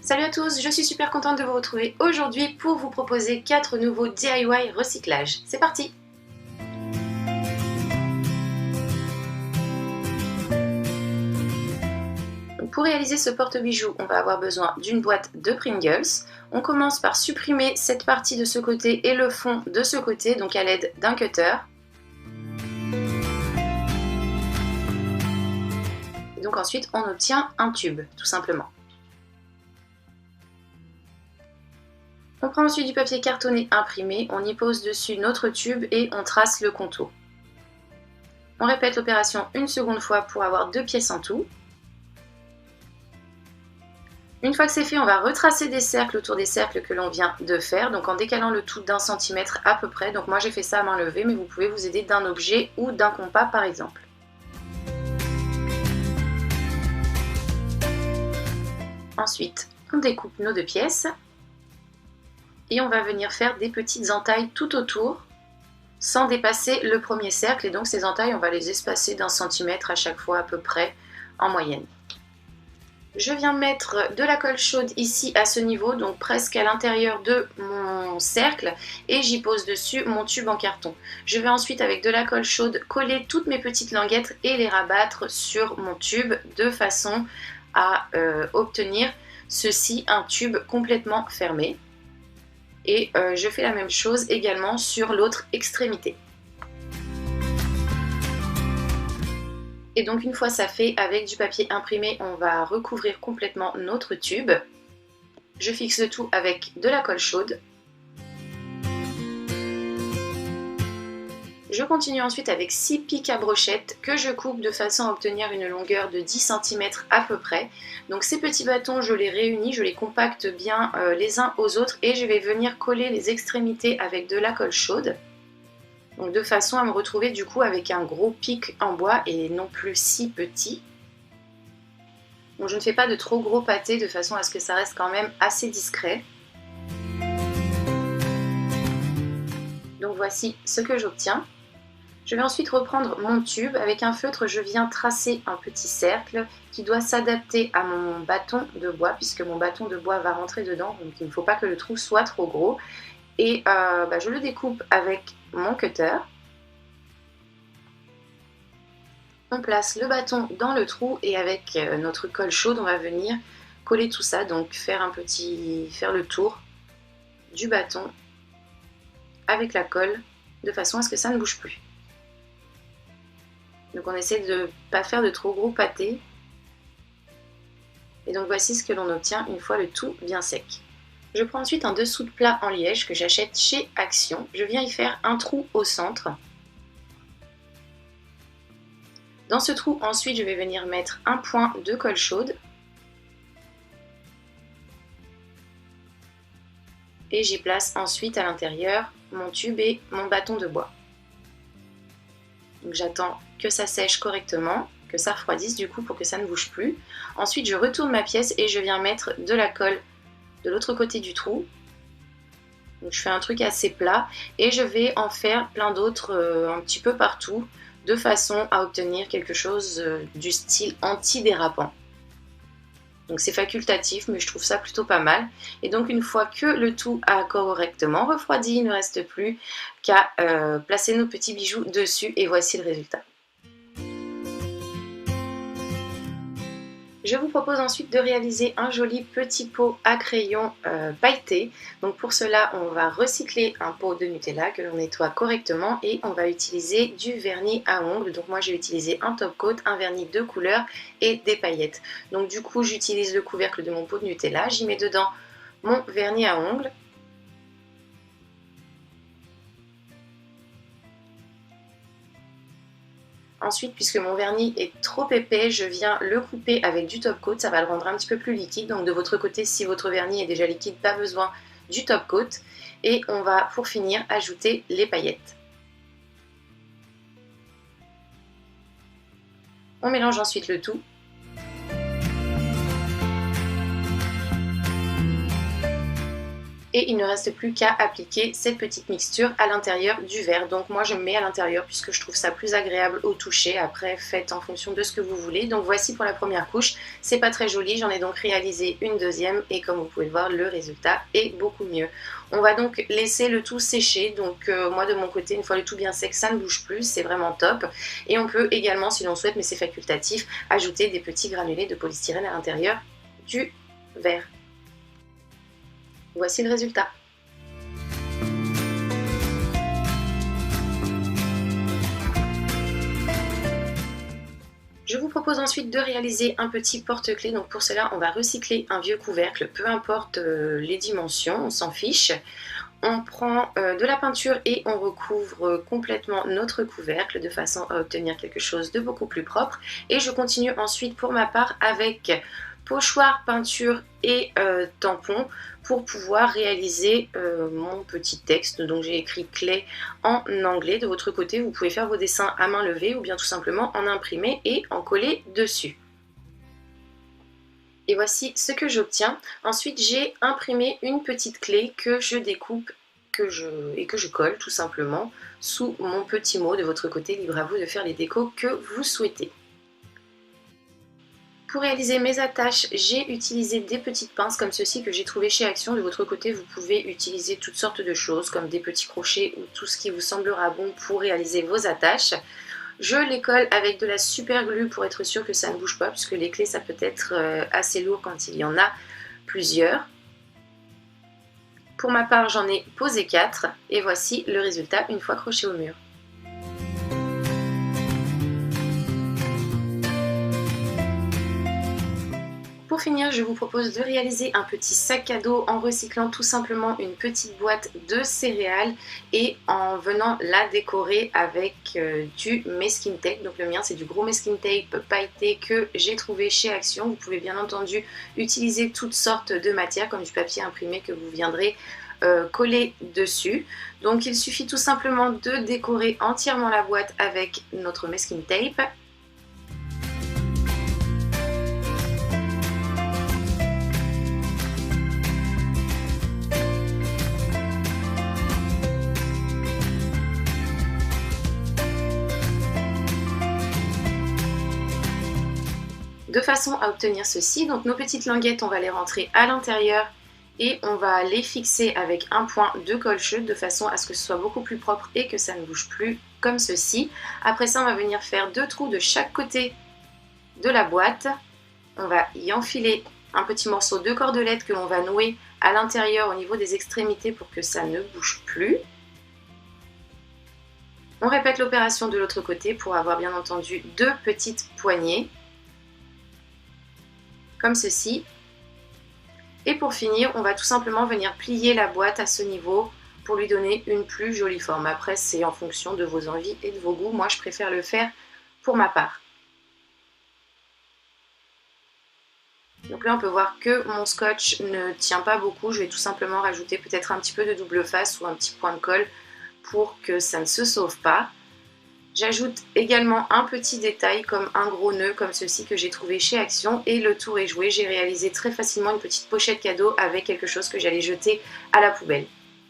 Salut à tous, je suis super contente de vous retrouver aujourd'hui pour vous proposer 4 nouveaux DIY recyclage. C'est parti! Pour réaliser ce porte-bijoux, on va avoir besoin d'une boîte de Pringles. On commence par supprimer cette partie de ce côté et le fond de ce côté, donc à l'aide d'un cutter. Et donc ensuite, on obtient un tube, tout simplement. On prend ensuite du papier cartonné imprimé, on y pose dessus notre tube et on trace le contour. On répète l'opération une seconde fois pour avoir 2 pièces en tout. Une fois que c'est fait, on va retracer des cercles autour des cercles que l'on vient de faire, donc en décalant le tout d'1 centimètre à peu près. Donc moi j'ai fait ça à main levée, mais vous pouvez vous aider d'un objet ou d'un compas par exemple. Ensuite, on découpe nos 2 pièces. Et on va venir faire des petites entailles tout autour sans dépasser le premier cercle. Et donc ces entailles, on va les espacer d'1 centimètre à chaque fois à peu près en moyenne. Je viens mettre de la colle chaude ici à ce niveau, donc presque à l'intérieur de mon cercle, et j'y pose dessus mon tube en carton. Je vais ensuite avec de la colle chaude coller toutes mes petites languettes et les rabattre sur mon tube de façon à obtenir ceci, un tube complètement fermé. Et je fais la même chose également sur l'autre extrémité. Et donc une fois ça fait, avec du papier imprimé, on va recouvrir complètement notre tube. Je fixe le tout avec de la colle chaude. Je continue ensuite avec 6 pics à brochette que je coupe de façon à obtenir une longueur de 10 cm à peu près. Donc ces petits bâtons, je les réunis, je les compacte bien les uns aux autres et je vais venir coller les extrémités avec de la colle chaude. Donc de façon à me retrouver du coup avec un gros pic en bois et non plus si petit. Donc je ne fais pas de trop gros pâtés de façon à ce que ça reste quand même assez discret. Donc voici ce que j'obtiens. Je vais ensuite reprendre mon tube. Avec un feutre, je viens tracer un petit cercle qui doit s'adapter à mon bâton de bois, puisque mon bâton de bois va rentrer dedans, donc il ne faut pas que le trou soit trop gros. Et je le découpe avec mon cutter. On place le bâton dans le trou et avec notre colle chaude, on va venir coller tout ça, donc faire le tour du bâton avec la colle de façon à ce que ça ne bouge plus. Donc on essaie de ne pas faire de trop gros pâtés. Et donc voici ce que l'on obtient une fois le tout bien sec. Je prends ensuite un dessous de plat en liège que j'achète chez Action. Je viens y faire un trou au centre. Dans ce trou, ensuite, je vais venir mettre un point de colle chaude. Et j'y place ensuite à l'intérieur mon tube et mon bâton de bois. Donc j'attends que ça sèche correctement, que ça refroidisse du coup pour que ça ne bouge plus. Ensuite je retourne ma pièce et je viens mettre de la colle de l'autre côté du trou. Donc je fais un truc assez plat et je vais en faire plein d'autres un petit peu partout de façon à obtenir quelque chose du style anti-dérapant. Donc c'est facultatif, mais je trouve ça plutôt pas mal. Et donc une fois que le tout a correctement refroidi, il ne reste plus qu'à placer nos petits bijoux dessus et voici le résultat. Je vous propose ensuite de réaliser un joli petit pot à crayon pailleté. Donc pour cela, on va recycler un pot de Nutella que l'on nettoie correctement et on va utiliser du vernis à ongles. Donc moi j'ai utilisé un top coat, un vernis de couleur et des paillettes. Donc du coup j'utilise le couvercle de mon pot de Nutella, j'y mets dedans mon vernis à ongles. Ensuite, puisque mon vernis est trop épais, je viens le couper avec du top coat, ça va le rendre un petit peu plus liquide. Donc de votre côté, si votre vernis est déjà liquide, pas besoin du top coat. Et on va, pour finir, ajouter les paillettes. On mélange ensuite le tout. Et il ne reste plus qu'à appliquer cette petite mixture à l'intérieur du verre. Donc moi je me mets à l'intérieur puisque je trouve ça plus agréable au toucher. Après faites en fonction de ce que vous voulez. Donc voici pour la première couche. C'est pas très joli, j'en ai donc réalisé une deuxième et comme vous pouvez le voir, le résultat est beaucoup mieux. On va donc laisser le tout sécher. Donc moi de mon côté, une fois le tout bien sec, ça ne bouge plus, c'est vraiment top. Et on peut également, si l'on souhaite, mais c'est facultatif, ajouter des petits granulés de polystyrène à l'intérieur du verre. Voici le résultat. Je vous propose ensuite de réaliser un petit porte-clés. Donc pour cela, on va recycler un vieux couvercle, peu importe les dimensions, on s'en fiche. On prend de la peinture et on recouvre complètement notre couvercle de façon à obtenir quelque chose de beaucoup plus propre. Et je continue ensuite pour ma part avec pochoir, peinture et tampon pour pouvoir réaliser mon petit texte. Donc j'ai écrit clé en anglais. De votre côté, vous pouvez faire vos dessins à main levée ou bien tout simplement en imprimer et en coller dessus. Et voici ce que j'obtiens. Ensuite, j'ai imprimé une petite clé que je découpe et que je colle tout simplement sous mon petit mot. De votre côté, libre à vous de faire les décos que vous souhaitez. Pour réaliser mes attaches, j'ai utilisé des petites pinces comme ceci que j'ai trouvé chez Action. De votre côté, vous pouvez utiliser toutes sortes de choses comme des petits crochets ou tout ce qui vous semblera bon pour réaliser vos attaches. Je les colle avec de la super glue pour être sûr que ça ne bouge pas, puisque les clés ça peut être assez lourd quand il y en a plusieurs. Pour ma part, j'en ai posé 4 et voici le résultat une fois accroché au mur. Pour finir, je vous propose de réaliser un petit sac à dos en recyclant tout simplement une petite boîte de céréales et en venant la décorer avec du masking tape. Donc le mien c'est du gros masking tape pailleté que j'ai trouvé chez Action. Vous pouvez bien entendu utiliser toutes sortes de matières comme du papier imprimé que vous viendrez coller dessus. Donc il suffit tout simplement de décorer entièrement la boîte avec notre masking tape. De façon à obtenir ceci, donc nos petites languettes, on va les rentrer à l'intérieur et on va les fixer avec un point de colle-cheveux de façon à ce que ce soit beaucoup plus propre et que ça ne bouge plus comme ceci. Après ça, on va venir faire 2 trous de chaque côté de la boîte. On va y enfiler un petit morceau de cordelette que l'on va nouer à l'intérieur au niveau des extrémités pour que ça ne bouge plus. On répète l'opération de l'autre côté pour avoir bien entendu 2 petites poignées. Comme ceci. Et pour finir, on va tout simplement venir plier la boîte à ce niveau pour lui donner une plus jolie forme. Après, c'est en fonction de vos envies et de vos goûts. Moi, je préfère le faire pour ma part. Donc là, on peut voir que mon scotch ne tient pas beaucoup. Je vais tout simplement rajouter peut-être un petit peu de double face ou un petit point de colle pour que ça ne se sauve pas. J'ajoute également un petit détail comme un gros nœud comme ceci que j'ai trouvé chez Action et le tour est joué. J'ai réalisé très facilement une petite pochette cadeau avec quelque chose que j'allais jeter à la poubelle.